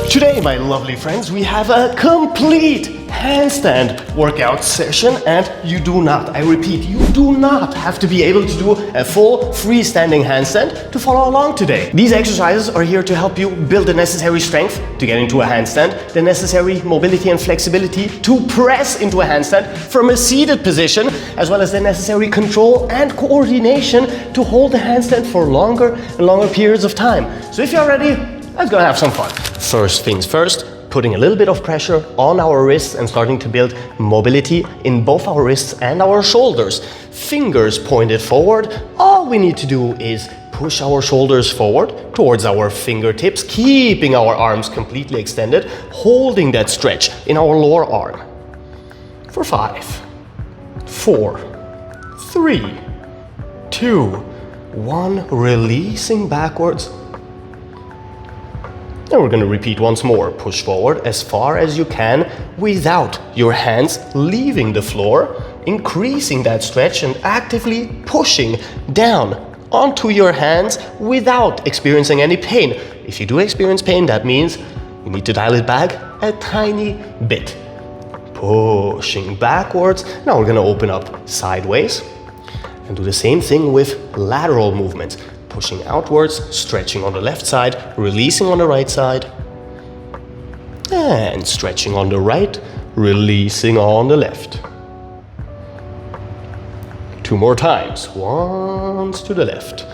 Today, my lovely friends, we have a complete handstand workout session, and you do not, I repeat, you do not have to be able to do a full freestanding handstand to follow along today. These exercises are here to help you build the necessary strength to get into a handstand, the necessary mobility and flexibility to press into a handstand from a seated position, as well as the necessary control and coordination to hold the handstand for longer and longer periods of time. So if you're ready, let's go have some fun. First things first, putting a little bit of pressure on our wrists and starting to build mobility in both our wrists and our shoulders. Fingers pointed forward. All we need to do is push our shoulders forward towards our fingertips, keeping our arms completely extended, holding that stretch in our lower arm. For 5, 4, 3, 2, 1, releasing backwards. And we're going to repeat once more. Push forward as far as you can without your hands leaving the floor, increasing that stretch and actively pushing down onto your hands without experiencing any pain. If you do experience pain, that means you need to dial it back a tiny bit. Pushing backwards. Now we're going to open up sideways and do the same thing with lateral movements. Pushing outwards, stretching on the left side, releasing on the right side, and stretching on the right, releasing on the left. 2 more times. Once to the left.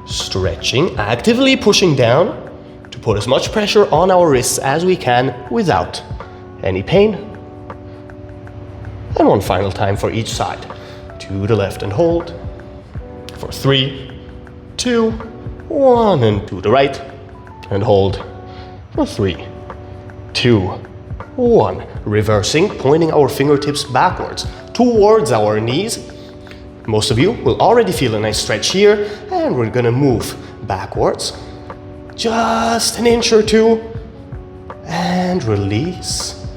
Stretching, actively pushing down to put as much pressure on our wrists as we can without any pain. And 1 final time for each side. To the left and hold. For 3, 2, 1, and to the right and hold for 3, 2, 1. Reversing, pointing our fingertips backwards towards our knees. Most of you will already feel a nice stretch here, and we're gonna move backwards just an inch or 2 and release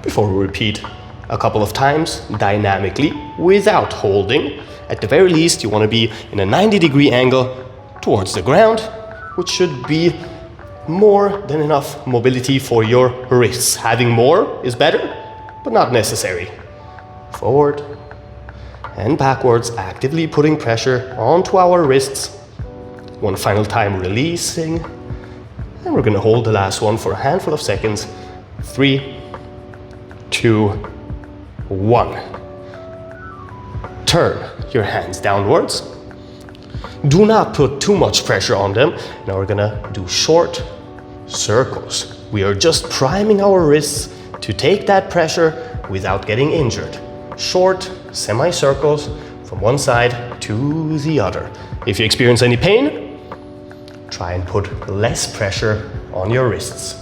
before we repeat a couple of times dynamically without holding. At the very least, you want to be in a 90-degree angle towards the ground, which should be more than enough mobility for your wrists. Having more is better, but not necessary. Forward and backwards, actively putting pressure onto our wrists. 1 final time, releasing. And we're going to hold the last one for a handful of seconds. 3, 2, 1. Turn your hands downwards. Do not put too much pressure on them. Now we're gonna do short circles. We are just priming our wrists to take that pressure without getting injured. Short semicircles from one side to the other. If you experience any pain, try and put less pressure on your wrists.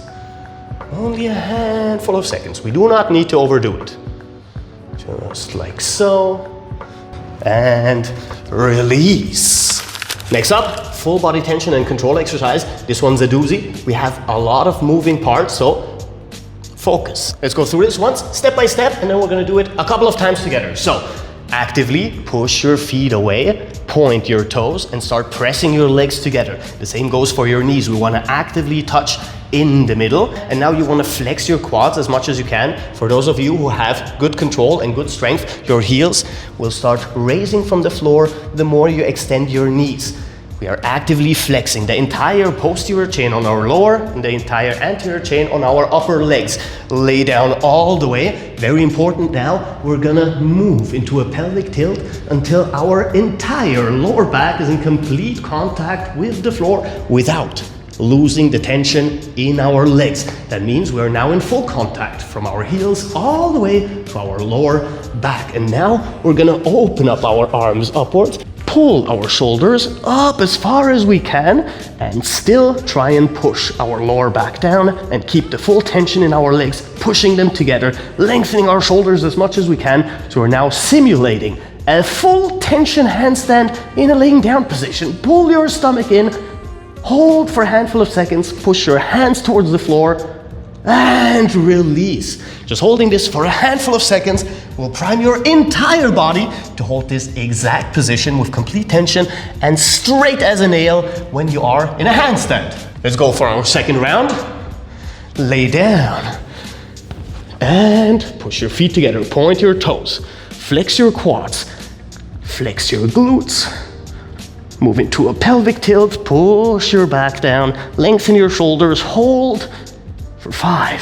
Only a handful of seconds. We do not need to overdo it. Just like so. And release. Next up, full body tension and control exercise. This one's a doozy. We have a lot of moving parts, so focus. Let's go through this once, step by step, and then we're gonna do it a couple of times together. So, actively push your feet away, point your toes, and start pressing your legs together. The same goes for your knees. We wanna actively touch in the middle, and now you want to flex your quads as much as you can. For those of you who have good control and good strength, your heels will start raising from the floor the more you extend your knees. We are actively flexing the entire posterior chain on our lower and the entire anterior chain on our upper legs. Lay down all the way. Very important now, we're gonna move into a pelvic tilt until our entire lower back is in complete contact with the floor without losing the tension in our legs. That means we are now in full contact from our heels all the way to our lower back. And now we're gonna open up our arms upwards, pull our shoulders up as far as we can, and still try and push our lower back down and keep the full tension in our legs, pushing them together, lengthening our shoulders as much as we can. So we're now simulating a full tension handstand in a laying down position. Pull your stomach in, hold for a handful of seconds, push your hands towards the floor, and release. Just holding this for a handful of seconds will prime your entire body to hold this exact position with complete tension and straight as a nail when you are in a handstand. Let's go for our second round. Lay down and push your feet together, point your toes, flex your quads, flex your glutes. Move into a pelvic tilt, push your back down, lengthen your shoulders, hold for 5,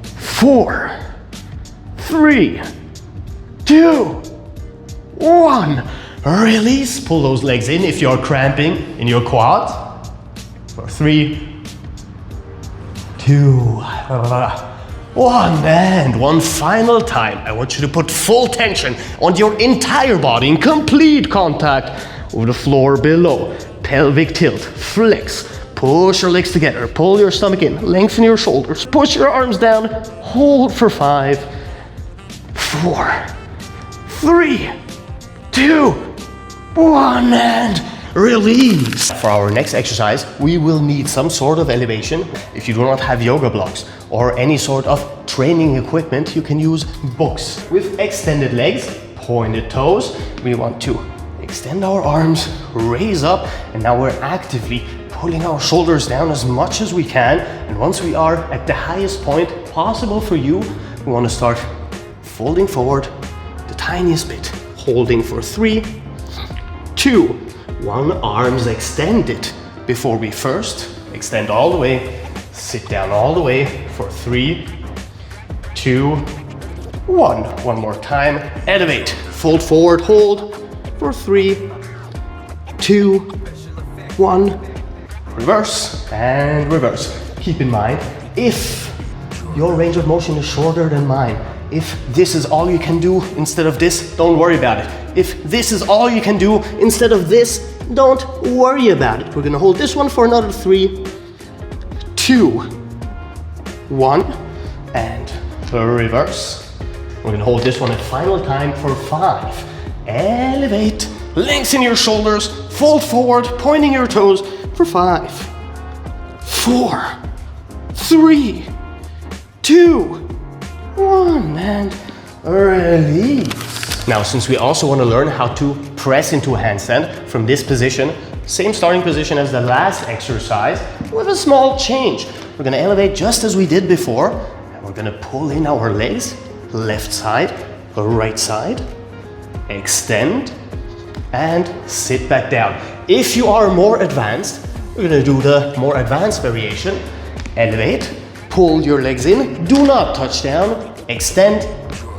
4, 3, 2, 1. Release, pull those legs in if you're cramping in your quads. For 3, 2, 1, and one final time. I want you to put full tension on your entire body in complete contact with the floor below. Pelvic tilt, flex, push your legs together, pull your stomach in, lengthen your shoulders, push your arms down, hold for 5, 4, 3, 2, 1, and release. For our next exercise, we will need some sort of elevation. If you do not have yoga blocks or any sort of training equipment, you can use books. With extended legs, pointed toes, we want to extend our arms, raise up, and now we're actively pulling our shoulders down as much as we can. And once we are at the highest point possible for you, we want to start folding forward the tiniest bit. Holding for 3, 2, 1, arms extended before we first extend all the way, sit down all the way for 3, 2, 1. One more time, elevate, fold forward, hold for 3, 2, 1, reverse and reverse. Keep in mind, if your range of motion is shorter than mine, if this is all you can do instead of this, don't worry about it. If this is all you can do instead of this, don't worry about it. We're gonna hold this one for another 3, 2, 1, and reverse. We're gonna hold this one a final time for 5. Elevate, lengthen your shoulders, fold forward, pointing your toes for 5, 4, 3, 2, 1, and release. Now, since we also want to learn how to press into a handstand from this position, same starting position as the last exercise, with a small change. We're gonna elevate just as we did before, and we're gonna pull in our legs, left side, right side, extend, and sit back down. If you are more advanced, we're gonna do the more advanced variation. Elevate, pull your legs in, do not touch down, extend,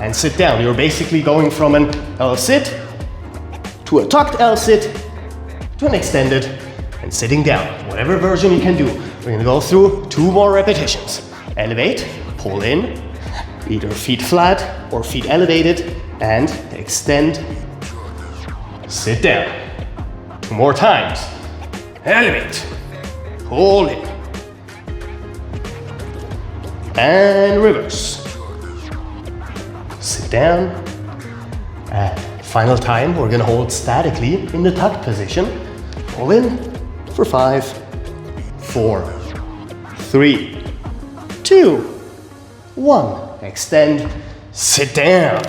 and sit down. You're basically going from an L-sit to a tucked L-sit to an extended and sitting down. Whatever version you can do. We're gonna go through 2 more repetitions. Elevate, pull in, either feet flat or feet elevated, and extend, sit down. 2 more times. Elevate, pull in, and reverse. Sit down, and final time, we're gonna hold statically in the tucked position. Pull in for 5, 4, 3, 2, 1. Extend, sit down.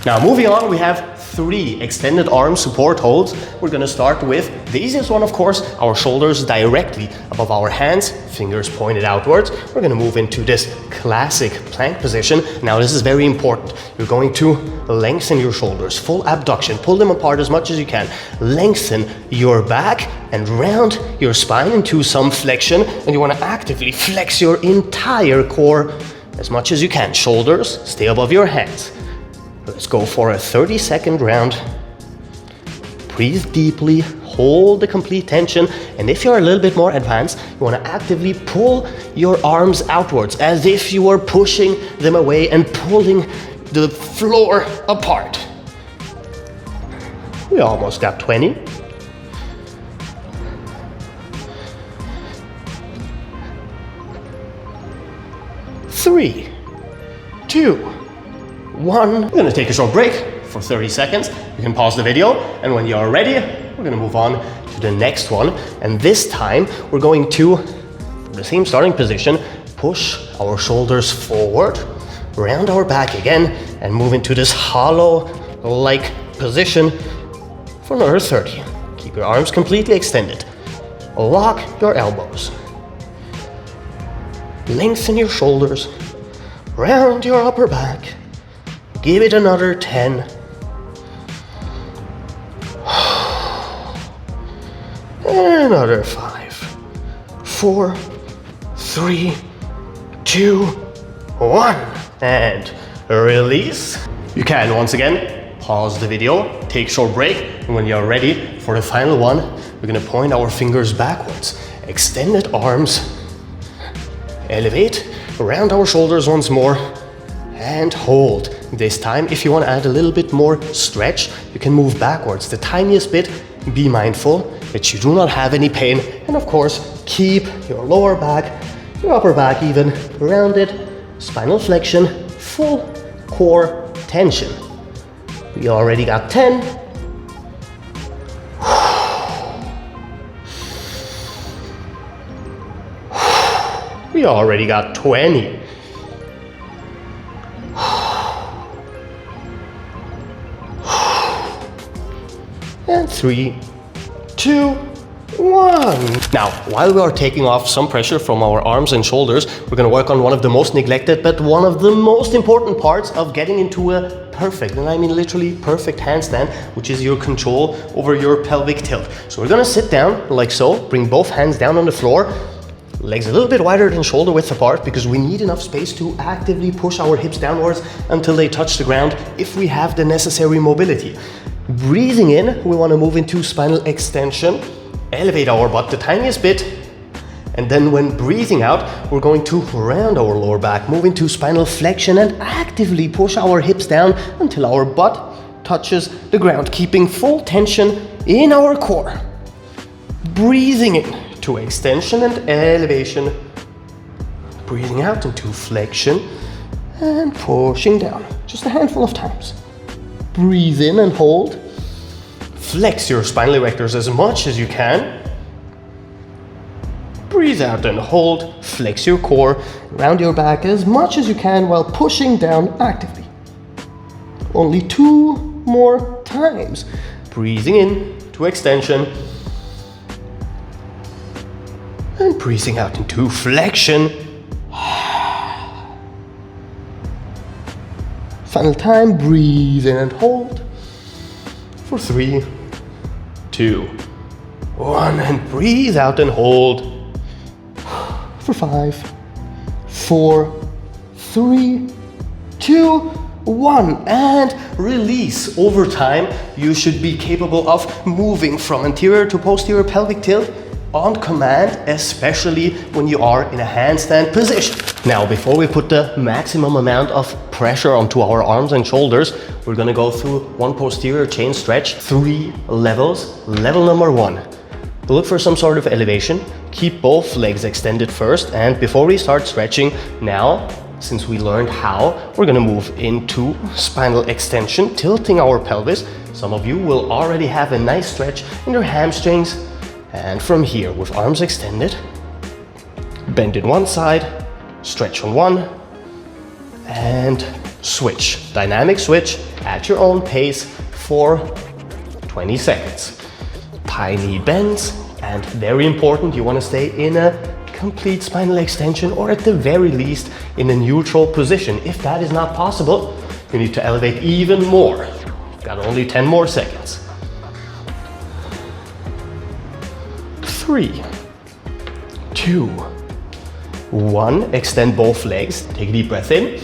Now moving on, we have 3 extended arm support holds. We're gonna start with the easiest one, of course, our shoulders directly above our hands, fingers pointed outwards. We're gonna move into this classic plank position. Now this is very important. You're going to lengthen your shoulders, full abduction, pull them apart as much as you can. Lengthen your back and round your spine into some flexion, and you wanna actively flex your entire core as much as you can. Shoulders stay above your hands. Let's go for a 30-second round. Breathe deeply, hold the complete tension, and if you're a little bit more advanced, you want to actively pull your arms outwards as if you were pushing them away and pulling the floor apart. We almost got 20. Three, 2, 1. We're gonna take a short break for 30 seconds. You can pause the video, and when you're ready, we're gonna move on to the next one. And this time, we're going to, the same starting position, push our shoulders forward, round our back again, and move into this hollow-like position for another 30. Keep your arms completely extended. Lock your elbows. Lengthen your shoulders, round your upper back. Give it another 10. And another 5, 4, 3, 2, 1. And release. You can once again pause the video, take a short break, and when you're ready for the final one, we're gonna point our fingers backwards. Extended arms. Elevate, around our shoulders once more, and hold. This time, if you want to add a little bit more stretch, you can move backwards the tiniest bit. Be mindful that you do not have any pain, and of course, keep your lower back, your upper back even, rounded, spinal flexion, full core tension. We already got 10. We already got 20. And 3, 2, 1. Now, while we are taking off some pressure from our arms and shoulders, we're going to work on one of the most neglected, but one of the most important parts of getting into a perfect, and I mean literally perfect handstand, which is your control over your pelvic tilt. So we're going to sit down like so, bring both hands down on the floor, legs a little bit wider than shoulder width apart, because we need enough space to actively push our hips downwards until they touch the ground if we have the necessary mobility. Breathing in, we want to move into spinal extension, elevate our butt the tiniest bit, and then when breathing out, we're going to round our lower back, move into spinal flexion, and actively push our hips down until our butt touches the ground, keeping full tension in our core. Breathing in to extension and elevation, breathing out into flexion and pushing down, just a handful of times. Breathe in and hold. Flex your spinal erectors as much as you can. Breathe out and hold. Flex your core, round your back as much as you can while pushing down actively. Only 2 more times. Breathing in to extension and breathing out into flexion. Final time, breathe in and hold for 3, 2, 1, and breathe out and hold for 5, 4, 3, 2, 1, and release. Over time, you should be capable of moving from anterior to posterior pelvic tilt on command, especially when you are in a handstand position. Now, before we put the maximum amount of pressure onto our arms and shoulders, we're gonna go through one posterior chain stretch, 3 levels. Level number 1, look for some sort of elevation. Keep both legs extended first, and before we start stretching, now, since we learned how, we're gonna move into spinal extension, tilting our pelvis. Some of you will already have a nice stretch in your hamstrings. And from here, with arms extended, bend in one side, stretch on one, and switch. Dynamic switch at your own pace for 20 seconds. Tiny bends, and very important, you want to stay in a complete spinal extension, or at the very least in a neutral position. If that is not possible, you need to elevate even more. You've got only 10 more seconds. 3, 2, 1. Extend both legs. Take a deep breath in.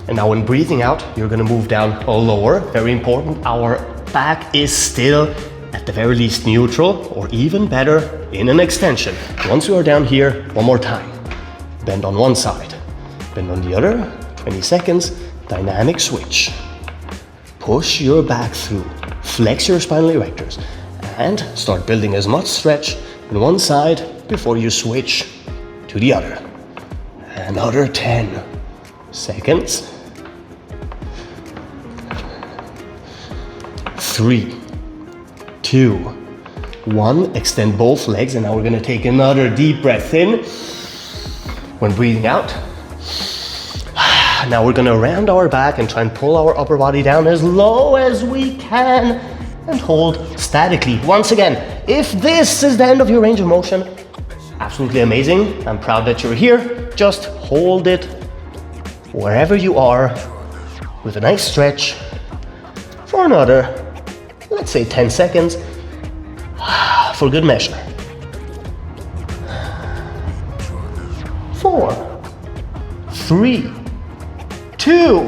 And now when breathing out, you're gonna move down lower. Very important, our back is still at the very least neutral, or even better, in an extension. Once you are down here, one more time. Bend on one side, bend on the other, 20 seconds, dynamic switch. Push your back through, flex your spinal erectors, and start building as much stretch on one side before you switch to the other. Another 10 seconds. 3, 2, 1. Extend both legs, and now we're gonna take another deep breath in. When breathing out, now we're gonna round our back and try and pull our upper body down as low as we can and hold statically. Once again, if this is the end of your range of motion, absolutely amazing. I'm proud that you're here. Just hold it wherever you are with a nice stretch for another, let's say 10 seconds for good measure. 4, 3, 2,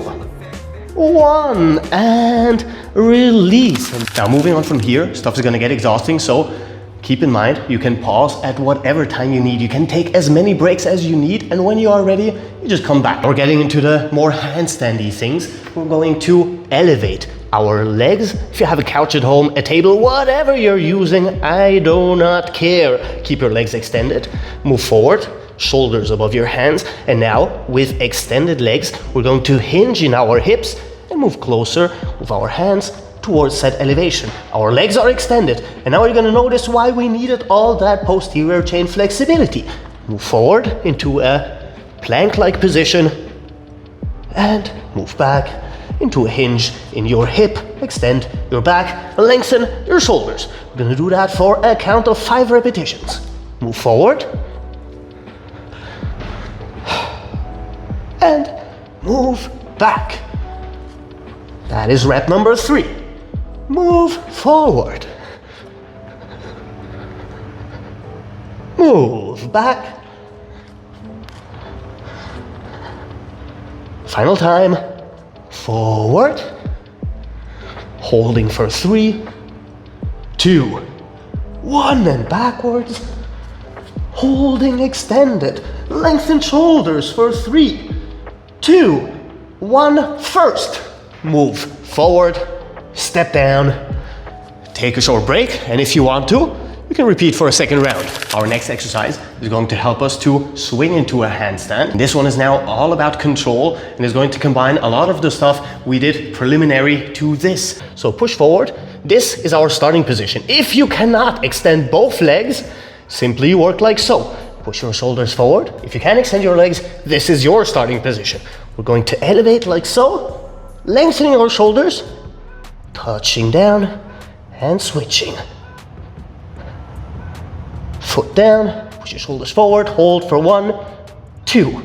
1, and release. Now moving on from here, stuff is gonna get exhausting, so keep in mind, you can pause at whatever time you need. You can take as many breaks as you need, and when you are ready, you just come back. We're getting into the more handstandy things. We're going to elevate our legs. If you have a couch at home, a table, whatever you're using, I do not care. Keep your legs extended. Move forward, shoulders above your hands. And now, with extended legs, we're going to hinge in our hips and move closer with our hands towards that elevation. Our legs are extended, and now you're gonna notice why we needed all that posterior chain flexibility. Move forward into a plank-like position and move back into a hinge in your hip. Extend your back, lengthen your shoulders. We're gonna do that for a count of 5 repetitions. Move forward and move back. That is rep number 3. Move forward. Move back. Final time. Forward. Holding for 3, 2, 1, and backwards. Holding extended. Lengthen shoulders for 3, 2, 1. First, move forward. Step down, take a short break, and if you want to, you can repeat for a second round. Our next exercise is going to help us to swing into a handstand. This one is now all about control and is going to combine a lot of the stuff we did preliminary to this. So push forward. This is our starting position. If you cannot extend both legs, simply work like so. Push your shoulders forward. If you can extend your legs, this is your starting position. We're going to elevate like so, lengthening our shoulders, touching down and switching. Foot down, push your shoulders forward, hold for 1, 2.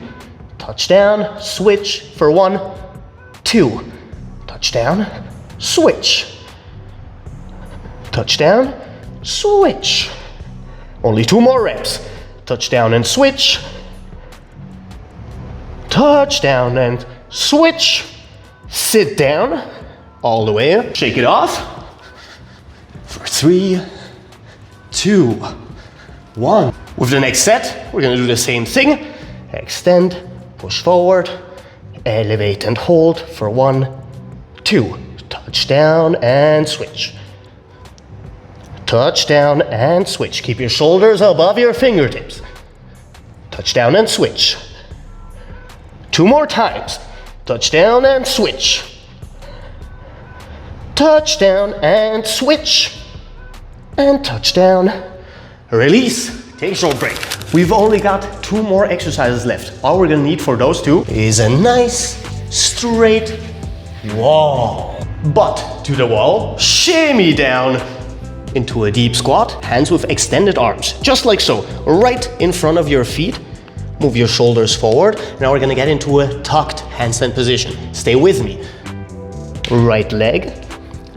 Touch down, switch for 1, 2. Touch down, switch. Touch down, switch. Only 2 more reps. Touch down and switch. Touch down and switch. Sit down. All the way up. Shake it off. For 3, 2, 1. With the next set, we're gonna do the same thing. Extend, push forward, elevate and hold for 1, 2. Touch down and switch. Touch down and switch. Keep your shoulders above your fingertips. Touch down and switch. 2 more times. Touch down and switch. Touch down and switch. And touch down. Release. Take a short break. We've only got 2 more exercises left. All we're gonna need for those 2 is a nice straight wall. Butt to the wall. Shimmy down into a deep squat. Hands with extended arms. Just like so. Right in front of your feet. Move your shoulders forward. Now we're gonna get into a tucked handstand position. Stay with me. Right leg,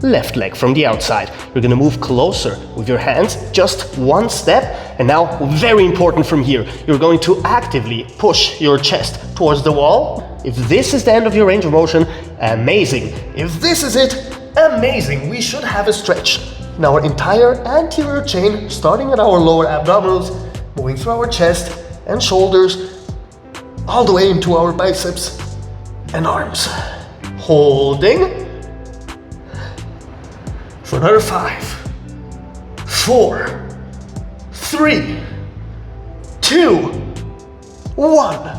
left leg from the outside. You're gonna move closer with your hands, just 1 step. And now, very important from here, you're going to actively push your chest towards the wall. If this is the end of your range of motion, amazing. If this is it, amazing. We should have a stretch. Now our entire anterior chain, starting at our lower abdominals, moving through our chest and shoulders, all the way into our biceps and arms. Holding. For another 5, 4, 3, 2, 1.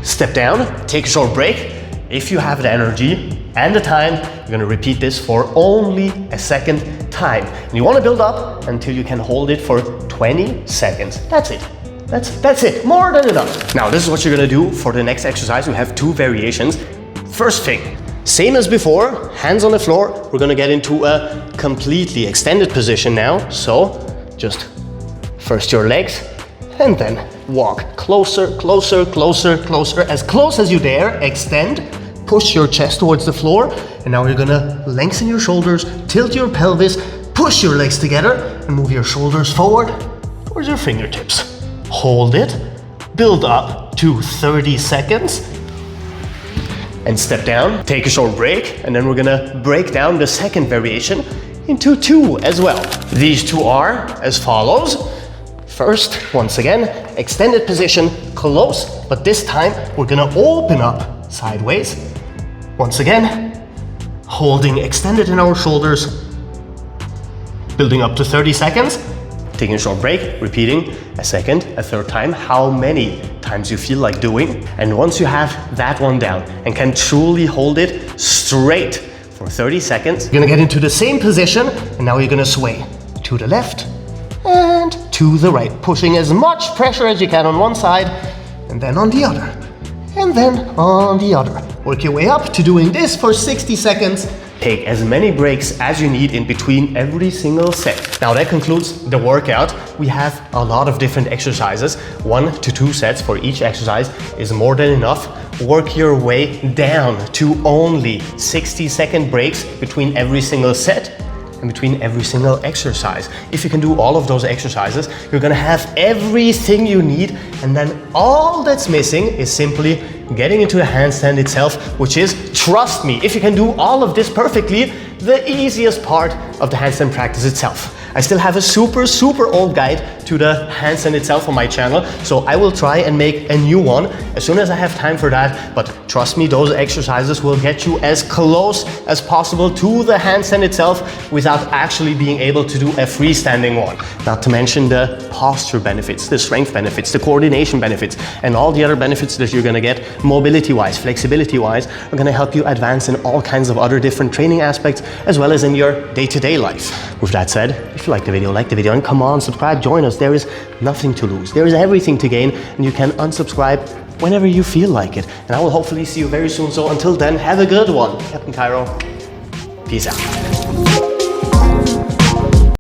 Step down, take a short break. If you have the energy and the time, you're gonna repeat this for only a second time. And you wanna build up until you can hold it for 20 seconds. That's it. That's it, more than enough. Now this is what you're gonna do for the next exercise. We have 2 variations. First thing, same as before, hands on the floor. We're gonna get into a completely extended position now. So just first your legs and then walk closer, closer, closer, closer, as close as you dare. Extend, push your chest towards the floor. And now you're gonna lengthen your shoulders, tilt your pelvis, push your legs together and move your shoulders forward towards your fingertips. Hold it, build up to 30 seconds and step down. Take a short break and then we're gonna break down the second variation into 2 as well. These 2 are as follows. First, once again, extended position, close, but this time we're gonna open up sideways. Once again, holding extended in our shoulders, building up to 30 seconds, taking a short break, repeating a second, a third time, how many times you feel like doing. And once you have that one down and can truly hold it straight for 30 seconds, you're gonna get into the same position and now you're gonna sway to the left and to the right, pushing as much pressure as you can on one side and then on the other, and then on the other. Work your way up to doing this for 60 seconds. Take as many breaks as you need in between every single set. Now that concludes the workout. We have a lot of different exercises. 1 to 2 sets for each exercise is more than enough. Work your way down to only 60-second breaks between every single set and between every single exercise. If you can do all of those exercises, you're gonna have everything you need, and then all that's missing is simply getting into the handstand itself, which is, trust me, if you can do all of this perfectly, the easiest part of the handstand practice itself. I still have a super old guide to the handstand itself on my channel, so I will try and make a new one as soon as I have time for that. But trust me, those exercises will get you as close as possible to the handstand itself without actually being able to do a freestanding one. Not to mention the posture benefits, the strength benefits, the coordination benefits, and all the other benefits that you're gonna get mobility-wise, flexibility-wise, are gonna help you advance in all kinds of other different training aspects, as well as in your day-to-day life. With that said, if you like the video, and come on, subscribe, join us. There is nothing to lose. There is everything to gain, and you can unsubscribe whenever you feel like it. And I will hopefully see you very soon. So until then, have a good one. Captain Cairo, peace out.